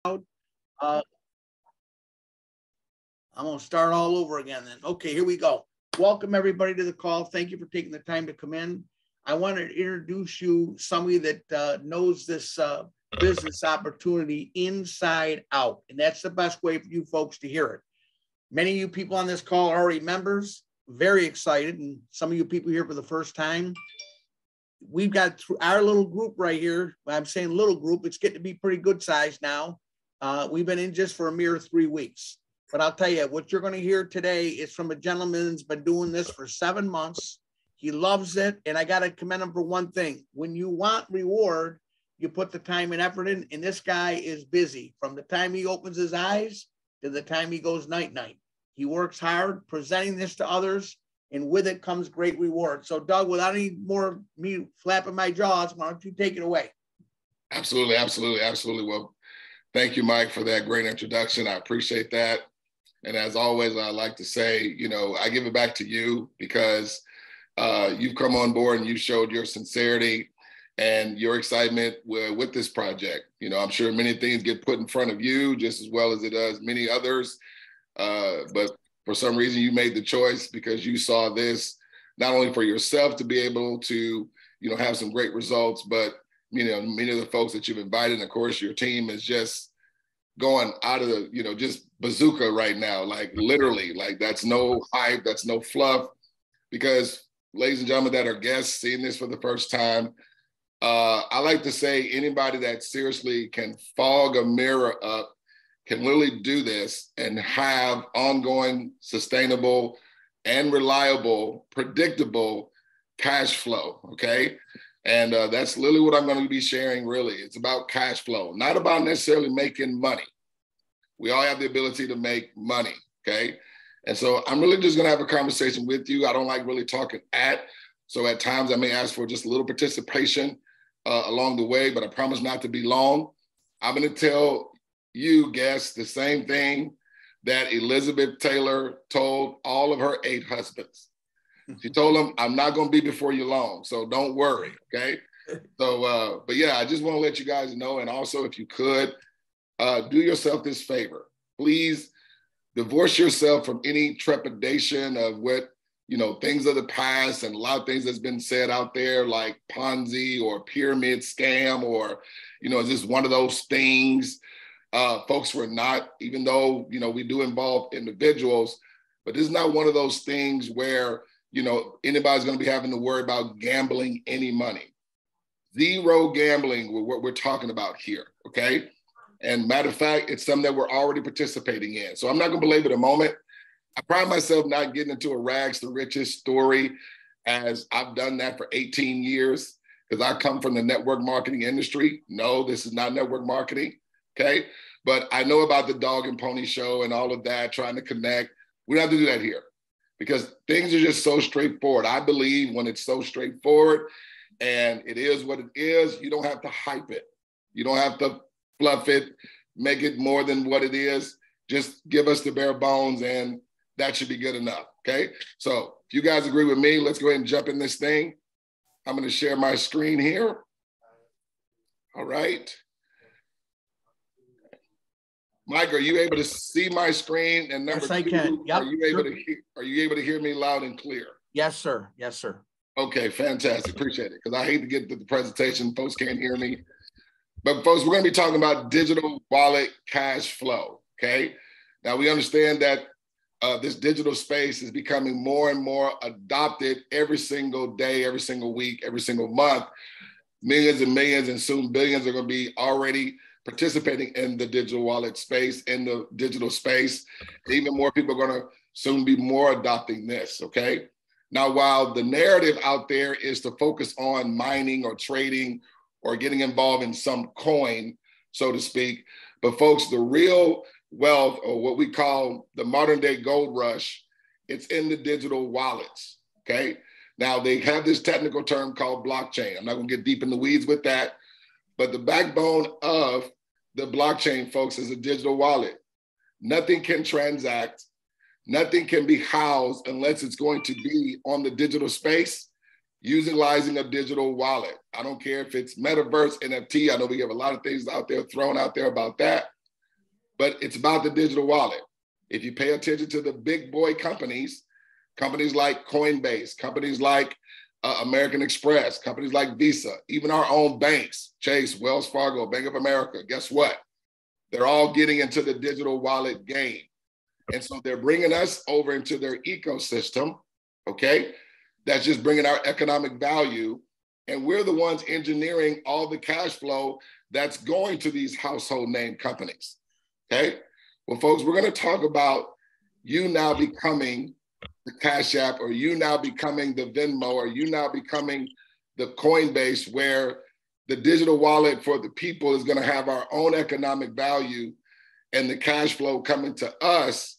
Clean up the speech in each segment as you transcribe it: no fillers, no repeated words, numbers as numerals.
I'm going to start all over again then. Okay, here we go. Welcome everybody to the call. Thank you for taking the time to come in. I want to introduce you somebody that knows this business opportunity inside out. And that's the best way for you folks to hear it. Many of you people on this call are already members, very excited. And some of you people here for the first time. We've got our little group right here. I'm saying little group, it's getting to be pretty good size now. We've been in just for a mere 3 weeks. But I'll tell you, what you're going to hear today is from a gentleman who's been doing this for 7 months. He loves it. And I got to commend him for one thing. When you want reward, you put the time and effort in. And this guy is busy from the time he opens his eyes to the time he goes night-night. He works hard presenting this to others. And with it comes great reward. So, Doug, without any more me flapping my jaws, why don't you take it away? Absolutely, absolutely, absolutely. Well, thank you, Mike, for that great introduction. I appreciate that. And as always, I like to say, you know, I give it back to you because you've come on board and you showed your sincerity and your excitement with this project. You know, I'm sure many things get put in front of you just as well as it does many others. But for some reason, you made the choice because you saw this not only for yourself to be able to, you know, have some great results, but, you know, many of the folks that you've invited, and of course, your team is just going out of the, you know, just bazooka right now, like literally, like that's no hype, that's no fluff, because ladies and gentlemen that are guests seeing this for the first time, I like to say anybody that seriously can fog a mirror up can literally do this and have ongoing, sustainable, and reliable, predictable cash flow, okay? And that's literally what I'm going to be sharing, really. It's about cash flow, not about necessarily making money. We all have the ability to make money, okay? And so I'm really just going to have a conversation with you. I don't like really talking so at times I may ask for just a little participation along the way, but I promise not to be long. I'm going to tell you guess the same thing that Elizabeth Taylor told all of her 8 husbands. She told them, I'm not going to be before you long, so don't worry, okay? So, but yeah, I just want to let you guys know, and also if you could, do yourself this favor. Please divorce yourself from any trepidation of what, you know, things of the past and a lot of things that's been said out there like Ponzi or pyramid scam or, you know, is this one of those things? Folks, we're not, even though, you know, we do involve individuals, but this is not one of those things where, you know, anybody's going to be having to worry about gambling any money. Zero gambling with what we're talking about here, okay? And matter of fact, it's something that we're already participating in. So I'm not going to belabor the moment. I pride myself not getting into a rags to riches story, as I've done that for 18 years because I come from the network marketing industry. No, this is not network marketing. Okay, but I know about the dog and pony show and all of that, trying to connect. We don't have to do that here because things are just so straightforward. I believe when it's so straightforward and it is what it is, you don't have to hype it. You don't have to fluff it, make it more than what it is. Just give us the bare bones and that should be good enough, okay? So if you guys agree with me, let's go ahead and jump in this thing. I'm gonna share my screen here. All right. Mike, are you able to see my screen? And number yes, I two, can. Yep, are you able to hear me loud and clear? Yes, sir. Yes, sir. Okay, fantastic. Appreciate it. Because I hate to get to the presentation. Folks can't hear me. But folks, we're going to be talking about digital wallet cash flow. Okay. Now we understand that this digital space is becoming more and more adopted every single day, every single week, every single month. Millions and millions and soon billions are going to be already participating in the digital wallet space, in the digital space. Even more people are going to soon be more adopting this, okay? Now, while the narrative out there is to focus on mining or trading or getting involved in some coin, so to speak, but folks, the real wealth, or what we call the modern day gold rush, it's in the digital wallets, okay? Now, they have this technical term called blockchain. I'm not going to get deep in the weeds with that, but the backbone of the blockchain, folks, is a digital wallet. Nothing can transact, nothing can be housed unless it's going to be on the digital space, utilizing a digital wallet. I don't care if it's metaverse, NFT. I know we have a lot of things out there thrown out there about that, but it's about the digital wallet. If you pay attention to the big boy companies, companies like Coinbase, companies like American Express, companies like Visa, even our own banks, Chase, Wells Fargo, Bank of America, guess what? They're all getting into the digital wallet game. And so they're bringing us over into their ecosystem, okay? That's just bringing our economic value. And we're the ones engineering all the cash flow that's going to these household name companies, okay? Well, folks, we're gonna talk about you now becoming the Cash App, or you now becoming the Venmo, or you now becoming the Coinbase, where the digital wallet for the people is gonna have our own economic value and the cash flow coming to us,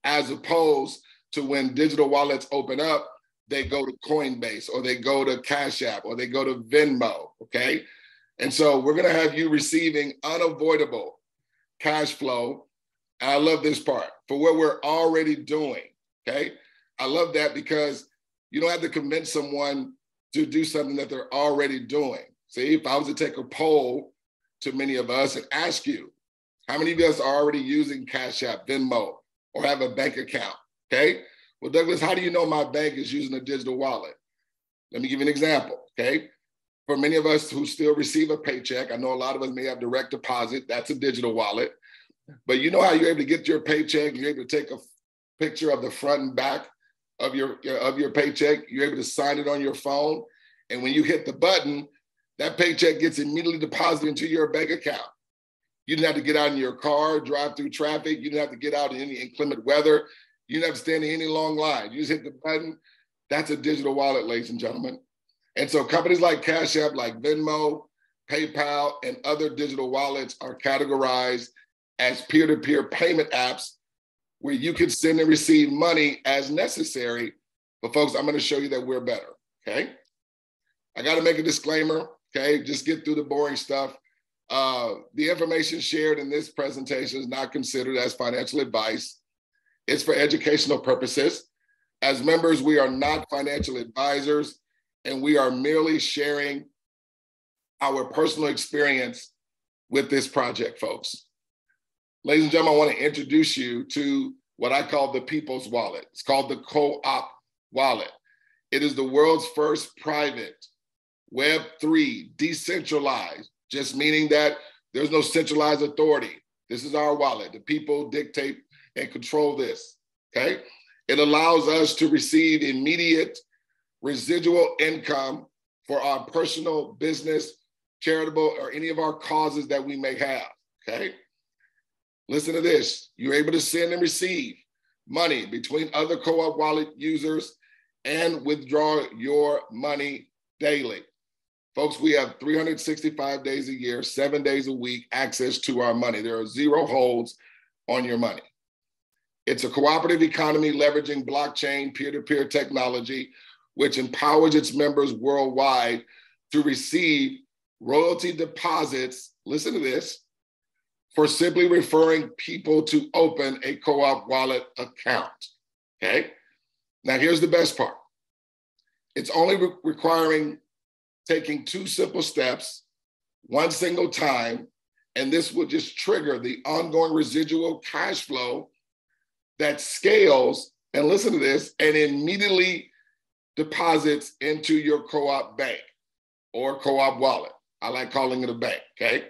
as opposed to when digital wallets open up, they go to Coinbase, or they go to Cash App, or they go to Venmo, okay? And so we're gonna have you receiving unavoidable cash flow. And I love this part, for what we're already doing, okay? I love that because you don't have to convince someone to do something that they're already doing. See, if I was to take a poll to many of us and ask you, how many of us are already using Cash App, Venmo, or have a bank account, okay? Well, Douglas, how do you know my bank is using a digital wallet? Let me give you an example, okay? For many of us who still receive a paycheck, I know a lot of us may have direct deposit, that's a digital wallet, but you know how you're able to get your paycheck, you're able to take a picture of the front and back of your paycheck, you're able to sign it on your phone, and when you hit the button, that paycheck gets immediately deposited into your bank account. You didn't have to get out in your car, drive through traffic, you didn't have to get out in any inclement weather, you didn't have to stand in any long line. You just hit the button. That's a digital wallet, ladies and gentlemen. And so companies like Cash App, like Venmo, PayPal, and other digital wallets are categorized as peer-to-peer payment apps where you can send and receive money as necessary. But folks, I'm gonna show you that we're better, okay? I gotta make a disclaimer, okay? Just get through the boring stuff. The information shared in this presentation is not considered as financial advice. It's for educational purposes. As members, we are not financial advisors, and we are merely sharing our personal experience with this project, folks. Ladies and gentlemen, I want to introduce you to what I call the People's Wallet. It's called the Co-op Wallet. It is the world's first private Web3 decentralized, just meaning that there's no centralized authority. This is our wallet. The people dictate and control this, okay? It allows us to receive immediate residual income for our personal, business, charitable, or any of our causes that we may have, okay? Listen to this. You're able to send and receive money between other co-op wallet users and withdraw your money daily. Folks, we have 365 days a year, 7 days a week, access to our money. There are zero holds on your money. It's a cooperative economy leveraging blockchain peer-to-peer technology, which empowers its members worldwide to receive royalty deposits, listen to this, for simply referring people to open a co-op wallet account, okay? Now here's the best part. It's only requiring taking 2 simple steps, 1 single time, and this will just trigger the ongoing residual cash flow that scales, and listen to this, and immediately deposits into your co-op bank or co-op wallet. I like calling it a bank, okay?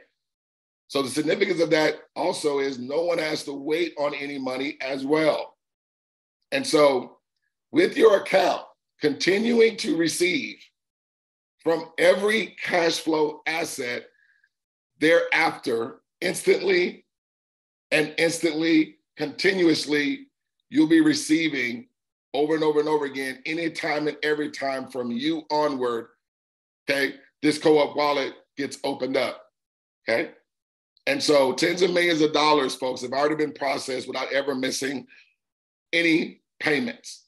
So the significance of that also is no one has to wait on any money as well. And so with your account continuing to receive from every cash flow asset thereafter, instantly, continuously, you'll be receiving over and over and over again, anytime and every time from you onward, okay, this co-op wallet gets opened up, okay? And so tens of millions of dollars, folks, have already been processed without ever missing any payments.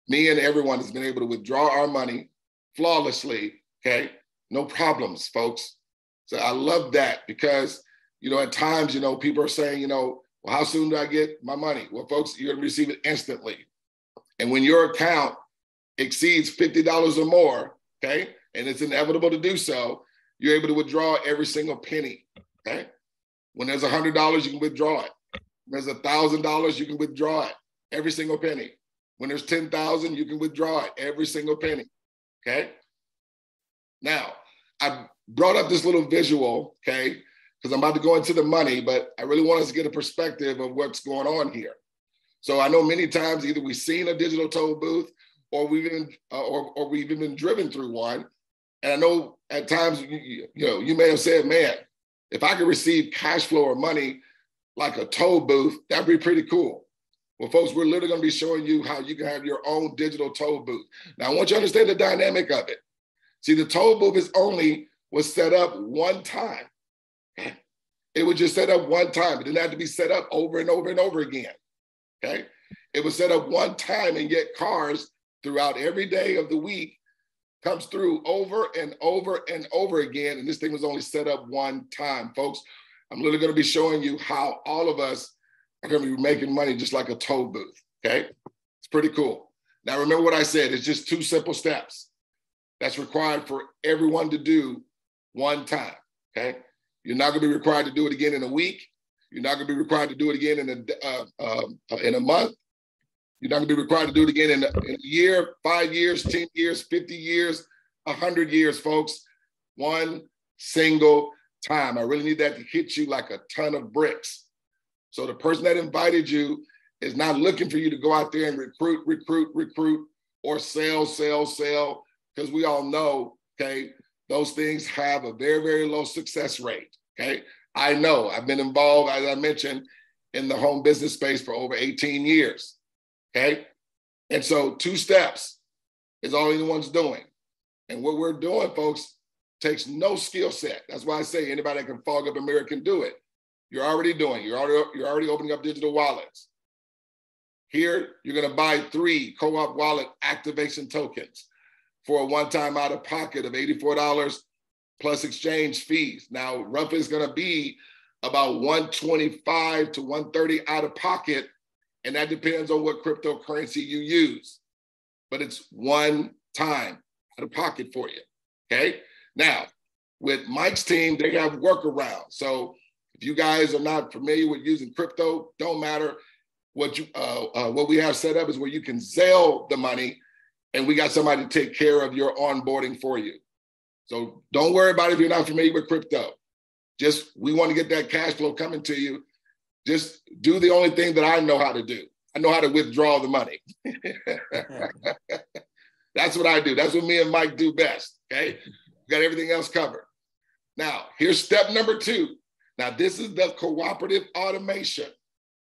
Me and everyone has been able to withdraw our money flawlessly, okay? No problems, folks. So I love that because, you know, at times, you know, people are saying, you know, well, how soon do I get my money? Well, folks, you're gonna receive it instantly. And when your account exceeds $50 or more, okay, and it's inevitable to do so, you're able to withdraw every single penny, okay? When there's $100, you can withdraw it. When there's $1,000, you can withdraw it, every single penny. When there's 10,000, you can withdraw it, every single penny, okay? Now, I brought up this little visual, okay? Because I'm about to go into the money, but I really want us to get a perspective of what's going on here. So I know many times either we've seen a digital toll booth or we've even been driven through one. And I know at times, you may have said, man, if I could receive cash flow or money like a toll booth, that'd be pretty cool. Well, folks, we're literally going to be showing you how you can have your own digital toll booth. Now, I want you to understand the dynamic of it. See, the toll booth was set up one time. It was just set up one time. It didn't have to be set up over and over and over again. Okay? It was set up one time, and yet cars throughout every day of the week comes through over and over and over again. And this thing was only set up one time, folks. I'm literally going to be showing you how all of us are going to be making money just like a toll booth. Okay? It's pretty cool. Now, remember what I said. It's just 2 simple steps that's required for everyone to do one time. Okay? You're not going to be required to do it again in a week. You're not going to be required to do it again in a month. You're not going to be required to do it again in a year, 5 years, 10 years, 50 years, 100 years, folks. One single time. I really need that to hit you like a ton of bricks. So the person that invited you is not looking for you to go out there and recruit, or sell, because we all know, okay, those things have a very, very low success rate, okay? I know, I've been involved, as I mentioned, in the home business space for over 18 years, okay? And so 2 steps is all anyone's doing. And what we're doing, folks, takes no skill set. That's why I say anybody that can fog up a mirror can do it. You're already doing it. You're already opening up digital wallets. Here, you're gonna buy 3 co-op wallet activation tokens for a one-time out-of-pocket of $84 plus exchange fees. Now, roughly it's gonna be about $125 to $130 out of pocket, and that depends on what cryptocurrency you use. But it's one time out of pocket for you, okay? Now, with Mike's team, they have workarounds. So if you guys are not familiar with using crypto, don't matter. What we have set up is where you can Zelle the money, and we got somebody to take care of your onboarding for you. So don't worry about it if you're not familiar with crypto. We want to get that cash flow coming to you. Just do the only thing that I know how to do. I know how to withdraw the money. That's what I do. That's what me and Mike do best, okay? We got everything else covered. Now, here's step number 2. Now, this is the cooperative automation,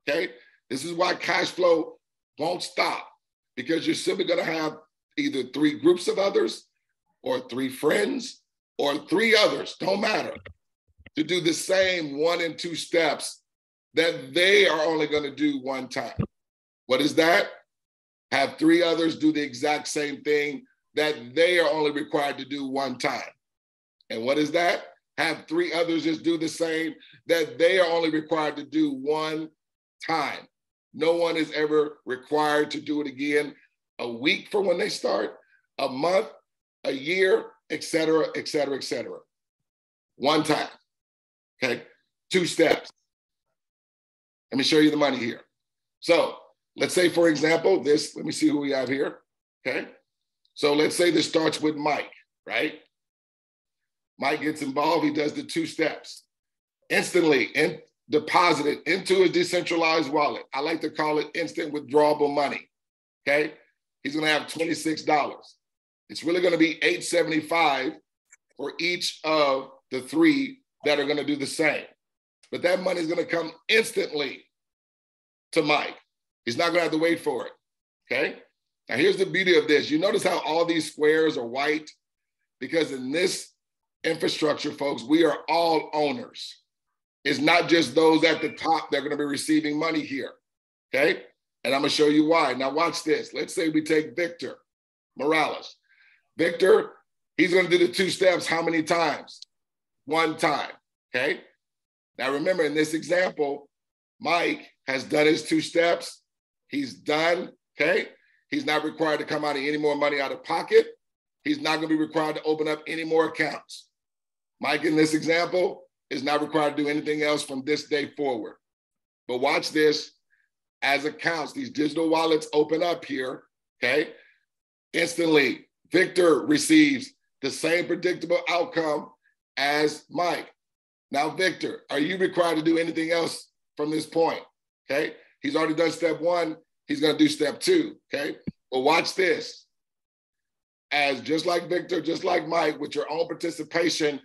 okay? This is why cash flow won't stop, because you're simply going to have either 3 groups of others or 3 friends or 3 others, don't matter, to do the same 1 and 2 steps that they are only going to do one time. What is that? Have 3 others do the exact same thing that they are only required to do one time. And what is that? Have 3 others just do the same that they are only required to do one time. No one is ever required to do it again a week from when they start, a month, a year, et cetera, et cetera, et cetera. One time, okay? 2 steps. Let me show you the money here. So let's say, for example, let me see who we have here, okay? So let's say this starts with Mike, right? Mike gets involved, he does the 2 steps. Instantly deposited into his decentralized wallet. I like to call it instant withdrawable money, okay? He's gonna have $26. It's really gonna be $875 for each of the 3 that are gonna do the same. But that money is gonna come instantly to Mike. He's not gonna have to wait for it, okay? Now here's the beauty of this. You notice how all these squares are white? Because in this infrastructure, folks, we are all owners. It's not just those at the top that are gonna be receiving money here, okay? And I'm gonna show you why. Now watch this. Let's say we take Victor Morales. Victor, he's gonna do the 2 steps how many times? One time, okay? Now remember, in this example, Mike has done his 2 steps. He's done, okay? He's not required to come out of any more money out of pocket. He's not gonna be required to open up any more accounts. Mike, in this example, is not required to do anything else from this day forward. But watch this. As accounts, these digital wallets open up here, okay? Instantly, Victor receives the same predictable outcome as Mike. Now, Victor, are you required to do anything else from this point? Okay, he's already done step one. He's going to do step two. Okay, well, watch this. As just like Victor, just like Mike, with your own participation,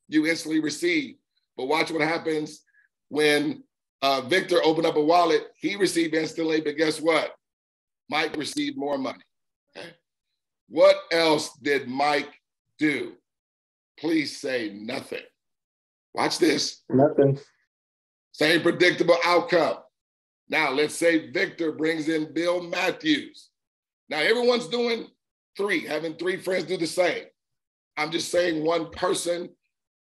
you instantly receive. But watch what happens when Victor opened up a wallet. He received instantly, but guess what? Mike received more money. Okay? What else did Mike do? Please say nothing. Watch this. Nothing. Same predictable outcome. Now, let's say Victor brings in Bill Matthews. Now, everyone's doing three, having three friends do the same. I'm just saying one person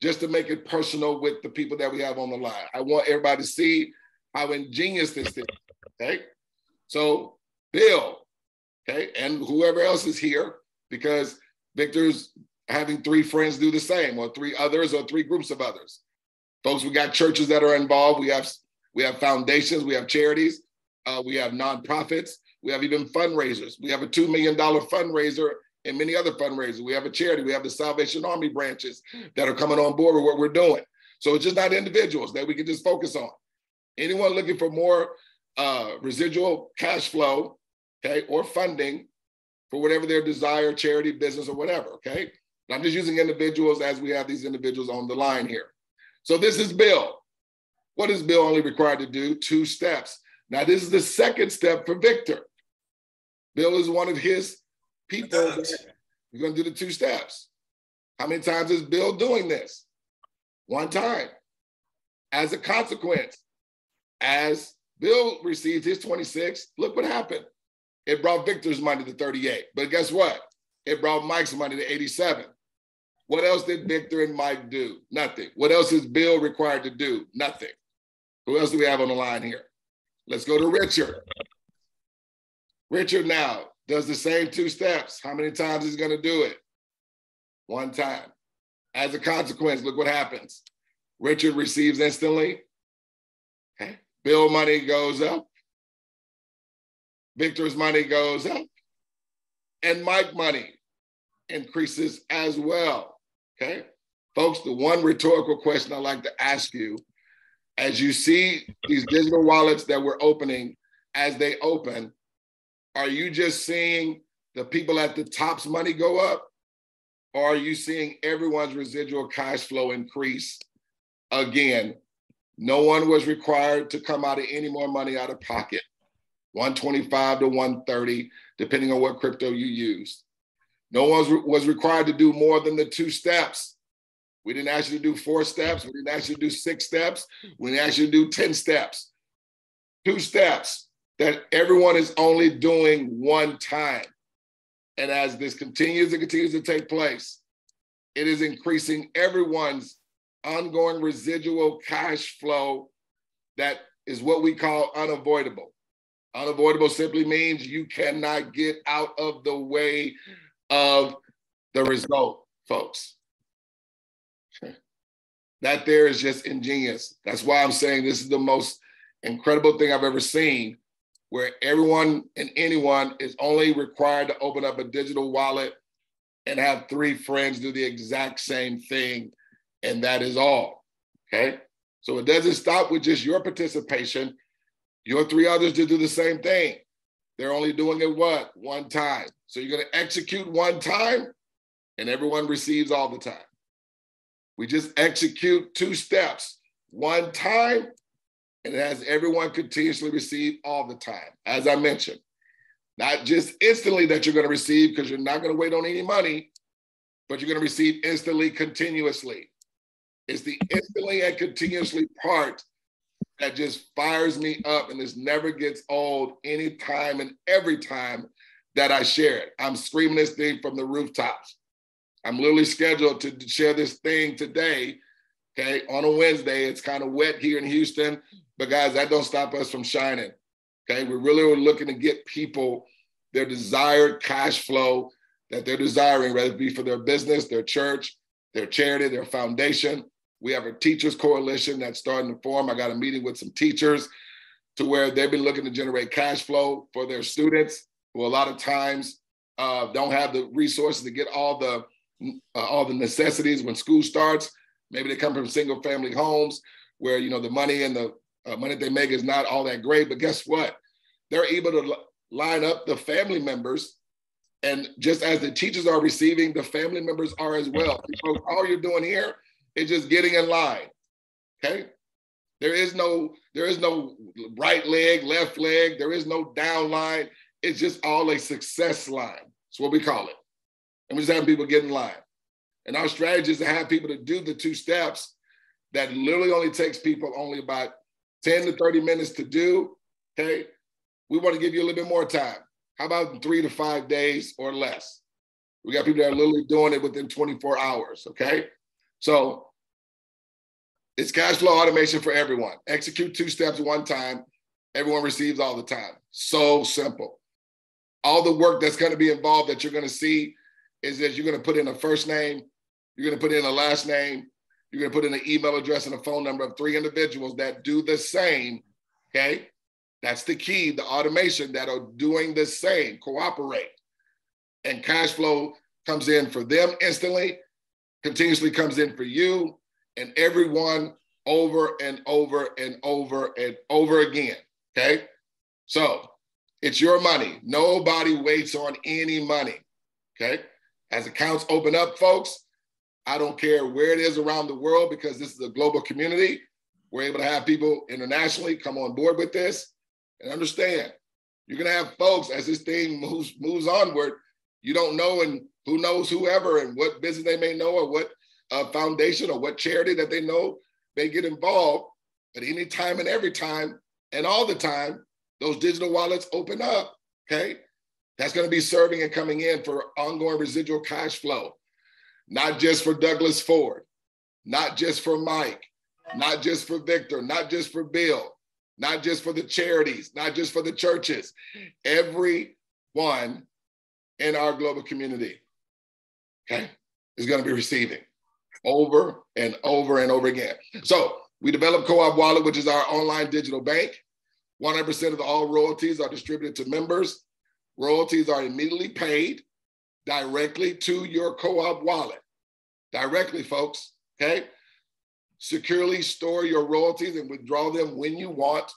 just to make it personal with the people that we have on the line. I want everybody to see how ingenious this is, okay? So, Bill, okay, and whoever else is here, because Victor's having three friends do the same, or three others, or three groups of others. Folks, we got churches that are involved. We have foundations, we have charities, we have nonprofits, we have even fundraisers. We have a $2 million fundraiser and many other fundraisers. We have a charity, we have the Salvation Army branches that are coming on board with what we're doing. So it's just not individuals that we can just focus on. Anyone looking for more residual cash flow, okay, or funding for whatever their desire, charity, business, or whatever, okay? And I'm just using individuals as we have these individuals on the line here. So this is Bill. What is Bill only required to do? 2 steps. Now, this is the second step for Victor. Bill is one of his people that we're going to do the 2 steps. How many times is Bill doing this? 1 time. As a consequence, as Bill received his 26, look what happened. It brought Victor's money to 38. But guess what? It brought Mike's money to 87. What else did Victor and Mike do? Nothing. What else is Bill required to do? Nothing. Who else do we have on the line here? Let's go to Richard. Richard now does the same 2 steps. How many times is he going to do it? 1 time. As a consequence, look what happens. Richard receives instantly. Okay. Bill money goes up. Victor's money goes up. And Mike money increases as well. Okay, folks, the one rhetorical question I'd like to ask you, as you see these digital wallets that we're opening, as they open, are you just seeing the people at the top's money go up? Or are you seeing everyone's residual cash flow increase? Again, no one was required to come out of any more money out of pocket, 125 to 130, depending on what crypto you use. No one was required to do more than the 2 steps. We didn't ask you to do 4 steps. We didn't ask you to do 6 steps. We didn't ask you to do 10 steps. 2 steps that everyone is only doing 1 time. And as this continues and continues to take place, it is increasing everyone's ongoing residual cash flow that is what we call unavoidable. Unavoidable simply means you cannot get out of the way of the result, folks. That there is just ingenious. That's why I'm saying this is the most incredible thing I've ever seen, where everyone and anyone is only required to open up a digital wallet and have 3 friends do the exact same thing, and that is all, okay? So it doesn't stop with just your participation. Your 3 others to do the same thing. They're only doing it what? 1 time. So you're going to execute 1 time and everyone receives all the time. We just execute 2 steps, 1 time, and it has everyone continuously receive all the time. As I mentioned, not just instantly that you're going to receive because you're not going to wait on any money, but you're going to receive instantly, continuously. It's the instantly and continuously part that just fires me up, and this never gets old any time and every time that I share it. I'm screaming this thing from the rooftops. I'm literally scheduled to share this thing today, okay, on a Wednesday. It's kind of wet here in Houston, but guys, that don't stop us from shining, okay? We really are looking to get people their desired cash flow that they're desiring, whether it be for their business, their church, their charity, their foundation, We have a teachers coalition that's starting to form. I got a meeting with some teachers to where they've been looking to generate cash flow for their students who a lot of times don't have the resources to get all the necessities when school starts. Maybe they come from single family homes where, you know, the money and the money they make is not all that great, but guess what? They're able to line up the family members, and just as the teachers are receiving, the family members are as well. Because all you're doing here is just getting in line, okay? There is no right leg, left leg. There is no down line. It's just all a success line. That's what we call it. And we're just having people get in line. And our strategy is to have people to do the 2 steps that literally only takes people only about 10 to 30 minutes to do, okay? We want to give you a little bit more time. How about 3 to 5 days or less? We got people that are literally doing it within 24 hours, okay? So it's cash flow automation for everyone. Execute 2 steps one time. Everyone receives all the time. So simple. All the work that's going to be involved that you're going to see is that you're going to put in a first name, you're going to put in a last name, you're going to put in an email address and a phone number of 3 individuals that do the same, okay? That's the key, the automation that are doing the same, cooperate. And cash flow comes in for them instantly, continuously comes in for you, and everyone over and over and over and over again, okay? So it's your money. Nobody waits on any money, okay? As accounts open up, folks, I don't care where it is around the world, because this is a global community. We're able to have people internationally come on board with this and understand. You're gonna have folks, as this thing moves onward, you don't know, and who knows whoever and what business they may know or what foundation or what charity that they know they get involved. But any time and every time and all the time, those digital wallets open up, okay? That's gonna be serving and coming in for ongoing residual cash flow. Not just for Douglas Ford, not just for Mike, not just for Victor, not just for Bill, not just for the charities, not just for the churches, everyone in our global community, okay, is going to be receiving over and over and over again. So we developed Co-op Wallet, which is our online digital bank. 100% of all royalties are distributed to members. Royalties are immediately paid directly to your Co-op wallet. Directly, folks, okay? Securely store your royalties and withdraw them when you want.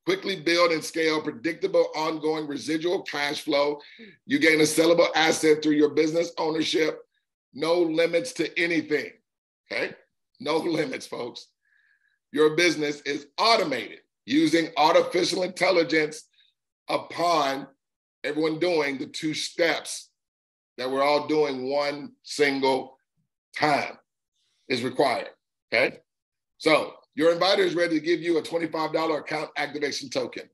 Quickly build and scale predictable, ongoing residual cash flow. You gain a sellable asset through your business ownership. No limits to anything, okay? No limits, folks. Your business is automated using artificial intelligence upon everyone doing the 2 steps that we're all doing one single time is required, okay? So your inviter is ready to give you a $25 account activation token.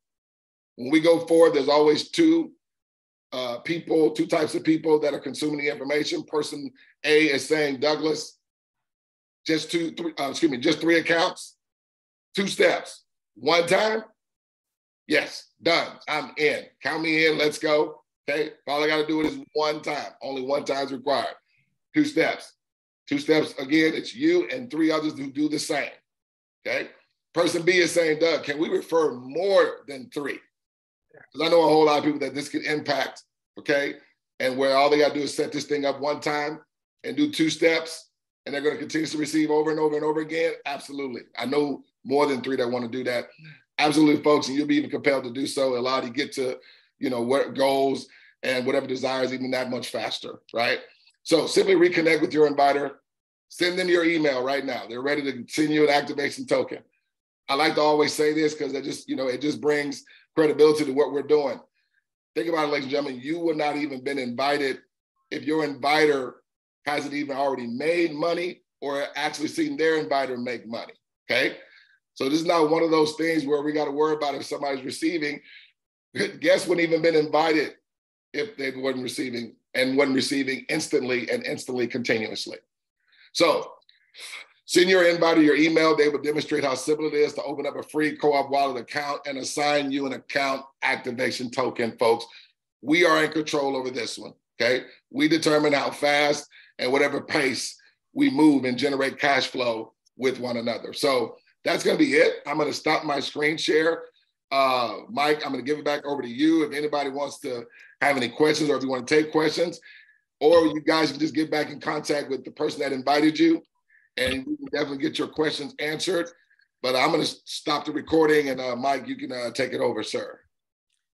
When we go forward, there's always 2 types of people that are consuming the information. Person A is saying, Douglas, just 3 accounts, 2 steps, one time. Yes, done, I'm in. Count me in, let's go. Okay, all I got to do is one time. Only one time is required. 2 steps. 2 steps, again, it's you and 3 others who do the same, okay? Person B is saying, Doug, can we refer more than 3? Because I know a whole lot of people that this could impact, okay? And where all they got to do is set this thing up one time and do 2 steps, and they're going to continue to receive over and over and over again. Absolutely. I know more than 3 that want to do that. Absolutely, folks, and you'll be even compelled to do so. Allow you to get to, you know, what goals and whatever desires even that much faster, right? So simply reconnect with your inviter. Send them your email right now. They're ready to send you an activation token. I like to always say this because it just brings credibility to what we're doing. Think about it, ladies and gentlemen. You would not even been invited if your inviter hasn't even already made money or actually seen their inviter make money, okay? So this is not one of those things where we got to worry about if somebody's receiving. Guests wouldn't even been invited if they wasn't receiving instantly continuously. So send your inviter your email. They will demonstrate how simple it is to open up a free Co-op Wallet account and assign you an account activation token, folks. We are in control over this one, okay? We determine how fast and whatever pace we move and generate cash flow with one another. So that's going to be it. I'm going to stop my screen share. Mike, I'm going to give it back over to you. If anybody wants to have any questions, or if you want to take questions, or you guys can just get back in contact with the person that invited you, and we can definitely get your questions answered. But I'm going to stop the recording, and Mike, you can take it over, sir.